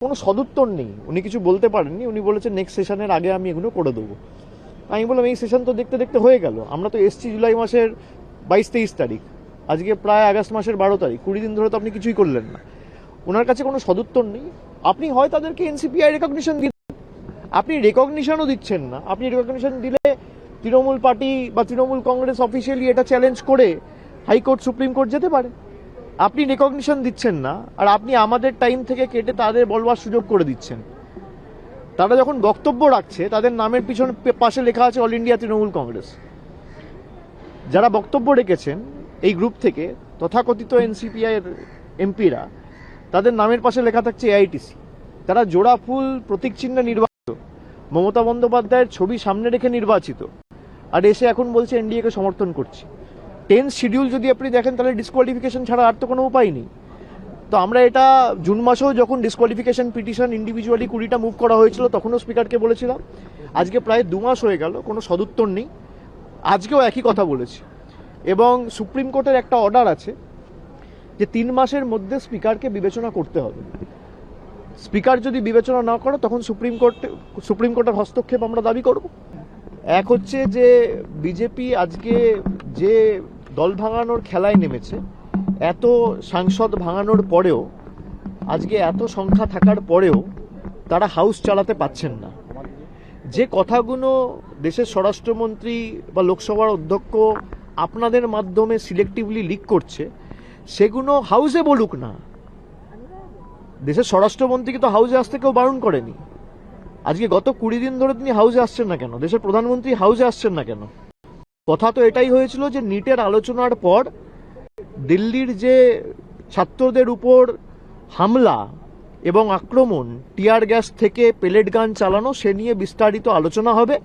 কোনো সদুত্তর নেই, উনি কিছু বলতে পারেননি। উনি বলেছেন নেক্সট সেশনের আগে আমি এগুলো করে দেবো। আমি বললাম এই সেশন তো দেখতে দেখতে হয়ে গেল, আমরা তো এসছি জুলাই মাসের 22-23 তারিখ, আজকে প্রায় আগস্ট মাসের 12 তারিখ, 20 দিন ধরে তো আপনি কিছুই করলেন না। ওনার কাছে কোনো সদুত্তর নেই। আপনি হয় তাদেরকে এনসিপিআই রেকগনিশন দিন, আপনি রেকগনিশনও দিচ্ছেন না। আপনি রেকগনিশন দিলে তৃণমূল পার্টি বা তৃণমূল কংগ্রেস অফিসিয়ালি এটা চ্যালেঞ্জ করে হাইকোর্ট সুপ্রিম কোর্ট যেতে পারে। আপনি রেকগনিশন দিচ্ছেন না, আর আপনি আমাদের টাইম থেকে কেটে তাদের বলবার সুযোগ করে দিচ্ছেন। তারা যখন বক্তব্য রাখছে তাদের নামের পিছনে পাশে লেখা আছে অল ইন্ডিয়া তৃণমূল কংগ্রেস। যারা বক্তব্য রেখেছেন এই গ্রুপ থেকে তথাকথিত এনসিপিআই এর এমপিরা, তাদের নামের পাশে লেখা থাকছে এআইটিসি। তারা জোড়া ফুল প্রতীক চিহ্নে নির্বাচিত, মমতা বন্দ্যোপাধ্যায়ের ছবি সামনে রেখে নির্বাচিত, আর এসে এখন বলছে এনডিএকে সমর্থন করছে। 10 শিডিউল যদি আপনি দেখেন তাহলে ডিসকোয়ালিফিকেশন ছাড়া আর তো কোনো উপায় নেই। তো আমরা এটা জুন মাসেও যখন ডিসকোয়ালিফিকেশন পিটিশন ইন্ডিভিজুয়ালি 20টা মুভ করা হয়েছিল তখনও স্পিকারকে বলেছিলাম। আজকে প্রায় 2 মাস হয়ে গেল, কোনো সদুত্তর নেই। আজকেও একই কথা বলেছি, এবং সুপ্রিম কোর্টের একটা অর্ডার আছে যে 3 মাসের মধ্যে স্পিকারকে বিবেচনা করতে হবে। স্পিকার যদি বিবেচনা না করে তখন সুপ্রিম কোর্টের হস্তক্ষেপ আমরা দাবি করব। এক হচ্ছে যে বিজেপি আজকে যে দল ভাঙানোর খেলায় নেমেছে, এত সাংসদ ভাঙানোর পরেও, আজকে এত সংখ্যা থাকার পরেও তারা হাউস চালাতে পাচ্ছেন না। যে কথাগুলো দেশের স্বরাষ্ট্রমন্ত্রী বা লোকসভার অধ্যক্ষ আপনাদের মাধ্যমে সিলেক্টিভলি লিক করছে, সেগুলো হাউসে বলুক না। দেশের স্বরাষ্ট্রমন্ত্রীকে তো হাউসে আসতে কেউ বারণ করেনি। আজকে গত 20 দিন ধরে তিনি হাউসে আসছেন না কেন? দেশের প্রধানমন্ত্রী হাউসে আসছেন না কেন? কথা তো এটাই হয়েছিল যে নিটের আলোচনার পর দিল্লির যে ছাত্রদের উপর হামলা এবং আক্রমণ, টিয়ার গ্যাস থেকে পেলেট গান চালানো, সে নিয়ে বিস্তারিত আলোচনা হবে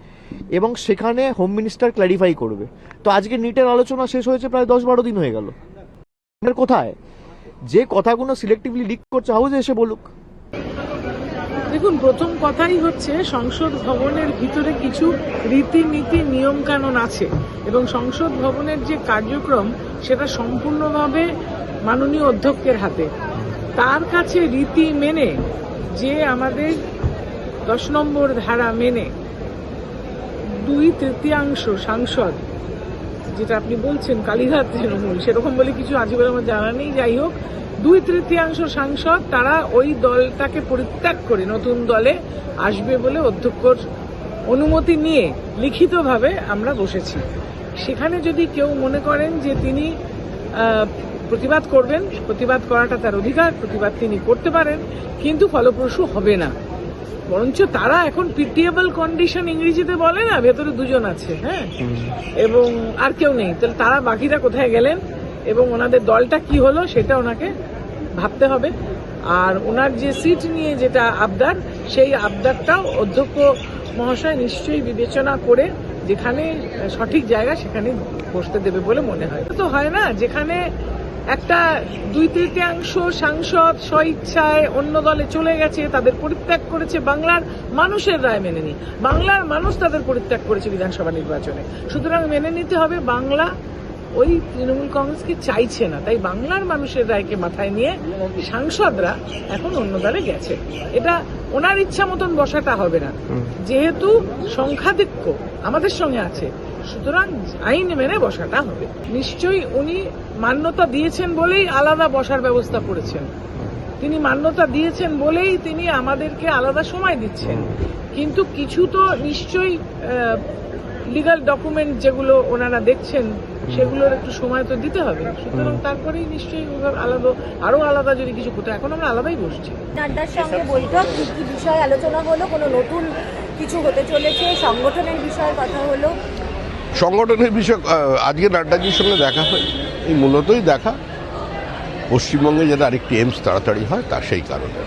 এবং সেখানে হোম মিনিস্টার ক্ল্যারিফাই করবে। তো আজকে নিটের আলোচনা শেষ হয়েছে প্রায় 10-12 দিন হয়ে গেল। কোথায়? যে কথাগুলো সিলেক্টিভলি লিক করছে হাউসে এসে বলুক। দেখুন, প্রথম কথাই হচ্ছে সংসদ ভবনের ভিতরে কিছু রীতিনীতি নিয়ম কানুন আছে, এবং সংসদ ভবনের যে কার্যক্রম সেটা সম্পূর্ণভাবে মাননীয় অধ্যক্ষের হাতে। তার কাছে রীতি মেনে, যে আমাদের 10 নম্বর ধারা মেনে 2/3 সাংসদ, যেটা আপনি বলছেন কালীঘাট তৃণমূল, সেরকম বলে কিছু আছে বলে আমার জানা নেই, যাই হোক 2/3 সাংসদ তারা ওই দলটাকে পরিত্যাগ করে নতুন দলে আসবে বলে অধ্যক্ষর অনুমতি নিয়ে লিখিতভাবে আমরা বসেছি। সেখানে যদি কেউ মনে করেন যে তিনি প্রতিবাদ করবেন, প্রতিবাদ করাটা তার অধিকার, প্রতিবাদ তিনি করতে পারেন, কিন্তু ফলপ্রসূ হবে না। বরঞ্চ তারা এখন পিটিএবল কন্ডিশন ইংরেজিতে বলে না, ভেতরে 2 জন আছে, হ্যাঁ, এবং আর কেউ নেই, তাহলে তারা বাকিরা কোথায় গেলেন এবং ওনাদের দলটা কি হলো সেটা ওনাকে ভাবতে হবে। আর ওনার যে সিট নিয়ে যেটা আবদার, সেই আবদারটাও অধ্যক্ষ মহাশয় নিশ্চয়ই বিবেচনা করে যেখানে সঠিক জায়গা সেখানে বসতে দেবে বলে মনে হয়। তো হয় না, যেখানে একটা 2/3 সাংসদ স্বইচ্ছায় অন্য দলে চলে গেছে, তাদের পরিত্যাগ করেছে বাংলার মানুষের রায় মেনে নি, বাংলার মানুষ তাদের পরিত্যাগ করেছে বিধানসভা নির্বাচনে। সুতরাং মেনে নিতে হবে বাংলা ওই তৃণমূল কংগ্রেসকে চাইছে না, তাই বাংলার মানুষের রায়কে মাথায় নিয়ে সাংসদরা এখন অন্য দলে গেছে। এটা ওনার ইচ্ছা মতন বসাটা হবে না, যেহেতু সংখ্যাধিক্য আমাদের সঙ্গে আছে, সুতরাং আইন মেনে বসাটা হবে। নিশ্চয়ই উনি মান্যতা দিয়েছেন বলেই আলাদা বসার ব্যবস্থা করেছেন, তিনি মান্যতা দিয়েছেন বলেই তিনি আমাদেরকে আলাদা সময় দিচ্ছেন, কিন্তু কিছু তো নিশ্চয়ই লিগাল ডকুমেন্ট যেগুলো ওনারা দেখছেন সেগুলোর একটু সময় তো দিতে হবে। সুতরাং তারপরেই নিশ্চয়ই আলাদা, আরো আলাদা যদি কিছু করতে, এখন আমরা আলাদাই বসছি। নাড্ডার সঙ্গে বৈঠক, কি কি বিষয় আলোচনা হলো? কোনো নতুন কিছু হতে চলেছে? সংগঠনের বিষয়ে কথা হলো? সংগঠনের বিষয় আজকে নাড্ডাজির সঙ্গে দেখা হয়, এই মূলতই দেখা পশ্চিমবঙ্গে যাতে আরেকটি এইমস তাড়াতাড়ি হয় তার সেই কারণে।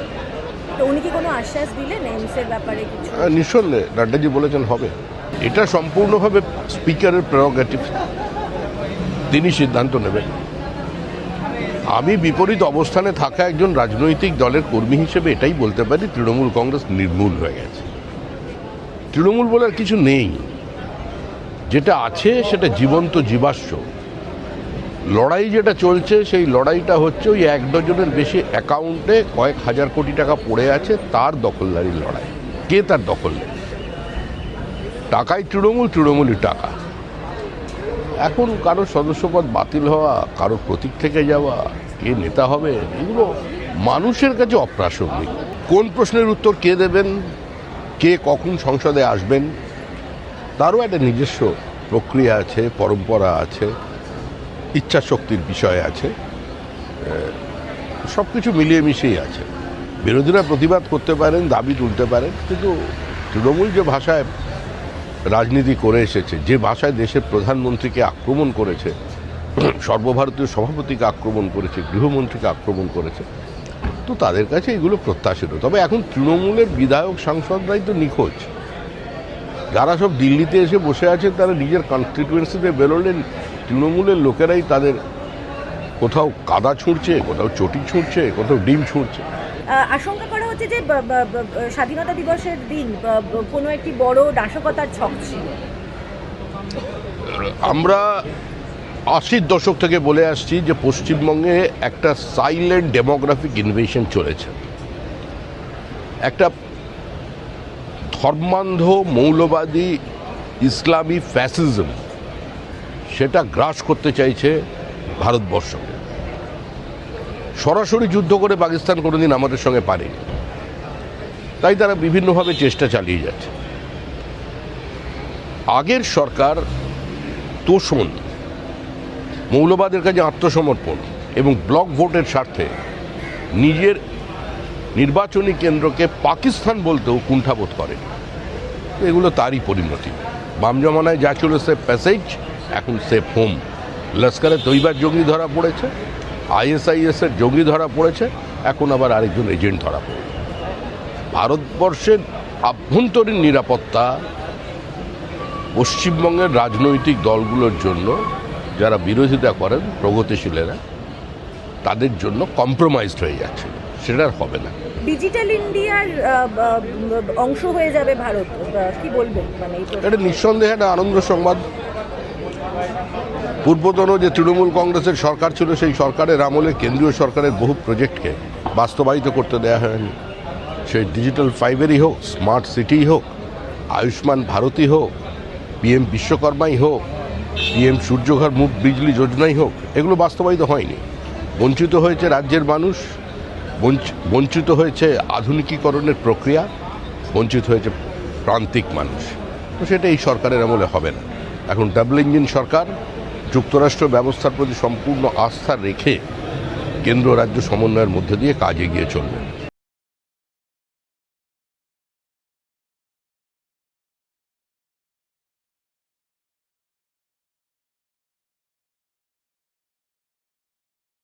তো উনি কি কোনো আশ্বাস দিলেন এইমসের ব্যাপারে কিছু? নিঃসন্দেহে নাড্ডাজি বলেছেন হবে। এটা সম্পূর্ণভাবে স্পিকারের প্রেরোগেটিভ, তিনি সিদ্ধান্ত নেবেন। আমি বিপরীত অবস্থানে থাকা একজন রাজনৈতিক দলের কর্মী হিসেবে এটাই বলতে পারি, তৃণমূল কংগ্রেস নির্মূল হয়ে গেছে। তৃণমূল বলার কিছু নেই, যেটা আছে সেটা জীবন্ত জীবাশ্ম। লড়াই যেটা চলছে সেই লড়াইটা হচ্ছে ওই 1 ডজনের বেশি অ্যাকাউন্টে কয়েক হাজার কোটি টাকা পড়ে আছে, তার দখলদারির লড়াই। কে তার দখল নেই? টাকায় তৃণমূলই টাকা। এখন কারোর সদস্যপদ বাতিল হওয়া, কারোর প্রতীক থেকে যাওয়া, কে নেতা হবে, এগুলো মানুষের কাছে অপ্রাসঙ্গিক। কোন প্রশ্নের উত্তর কে দেবেন, কে কখন সংসদে আসবেন, তারও একটা নিজস্ব প্রক্রিয়া আছে, পরম্পরা আছে, ইচ্ছা শক্তির বিষয় আছে, সব কিছু মিলিয়ে মিশিয়ে আছে। বিরোধীরা প্রতিবাদ করতে পারেন, দাবি তুলতে পারেন, কিন্তু তৃণমূল যে ভাষায় রাজনীতি করে এসেছে, যে ভাষায় দেশের প্রধানমন্ত্রীকে আক্রমণ করেছে, সর্বভারতীয় সভাপতিকে আক্রমণ করেছে, গৃহমন্ত্রীকে আক্রমণ করেছে, তো তাদের কাছে এগুলো প্রত্যাশিত। তবে এখন তৃণমূলের বিধায়ক সাংসদরাই তো নিখোঁজ। যারা সব দিল্লিতে এসে বসে আছেন তারা নিজের কনস্টিটুয়েন্সিতে বেরোলেন, তৃণমূলের লোকেরাই তাদের কোথাও কাদা ছুঁড়ছে, কোথাও চটি ছুঁড়ছে, কোথাও ডিম ছুঁড়ছে। আশঙ্কা করা হচ্ছে যে স্বাধীনতা দিবসের দিন কোনো একটি বড় নাশকতার ছক ছিল। আমরা 80-র দশক থেকে বলে আসছি যে পশ্চিমবঙ্গে একটা সাইলেন্ট ডেমোগ্রাফিক ইনভেশন চলেছে। একটা ধর্মান্ধ মৌলবাদী ইসলামী ফ্যাসিজম সেটা গ্রাস করতে চাইছে ভারতবর্ষকে। সরাসরি যুদ্ধ করে পাকিস্তান কোনোদিন আমাদের সঙ্গে পারেনি, তাই তারা বিভিন্নভাবে চেষ্টা চালিয়ে যাচ্ছে। আগের সরকার তোষণ, মৌলবাদের কাছে আত্মসমর্পণ এবং ব্লক ভোটের স্বার্থে নিজের নির্বাচনী কেন্দ্রকে পাকিস্তান বলতেও কুণ্ঠাবোধ করে। এগুলো তারই পরিণতি। বাম জমানায় যা ছিল সেফ প্যাসেজ, এখন সেফ হোম। লস্করে তৈবার জঙ্গি ধরা পড়েছে, ISIS এর জঙ্গি ধরা পড়েছে, এখন আবার আরেকজন এজেন্ট ধরা পড়েছে। ভারতবর্ষের আভ্যন্তরীণ নিরাপত্তা পশ্চিমবঙ্গের রাজনৈতিক দলগুলোর জন্য, যারা বিরোধিতা করেন প্রগতিশীলেরা, তাদের জন্য কম্প্রোমাইজড হয়ে যাচ্ছে। সেটা আর হবে না। ডিজিটাল ইন্ডিয়ার অংশ হয়ে যাবে ভারত, কি বলবেন? মানে এটা নিঃসন্দেহে একটা আনন্দ সংবাদ। পূর্বতন যে তৃণমূল কংগ্রেসের সরকার ছিল, সেই সরকারের আমলে কেন্দ্রীয় সরকারের বহু প্রজেক্টকে বাস্তবায়িত করতে দেওয়া হয়নি। সেই ডিজিটাল ফাইবারই হোক, স্মার্ট সিটি হোক, আয়ুষ্মান ভারতই হোক, PM বিশ্বকর্মাই হোক, PM সূর্যঘর মুফট বিজলি যোজনাই হোক, এগুলো বাস্তবায়িত হয়নি। বঞ্চিত হয়েছে রাজ্যের মানুষ, বঞ্চিত হয়েছে আধুনিকীকরণের প্রক্রিয়া, বঞ্চিত হয়েছে প্রান্তিক মানুষ। তো সেটা এই সরকারের আমলে হবে না। এখন ডাবল ইঞ্জিন সরকার যুক্তরাষ্ট্র ব্যবস্থার প্রতি সম্পূর্ণ আস্থা রেখে কেন্দ্র রাজ্য সমন্বয়ের মধ্যে দিয়ে কাজ এগিয়ে চলবে।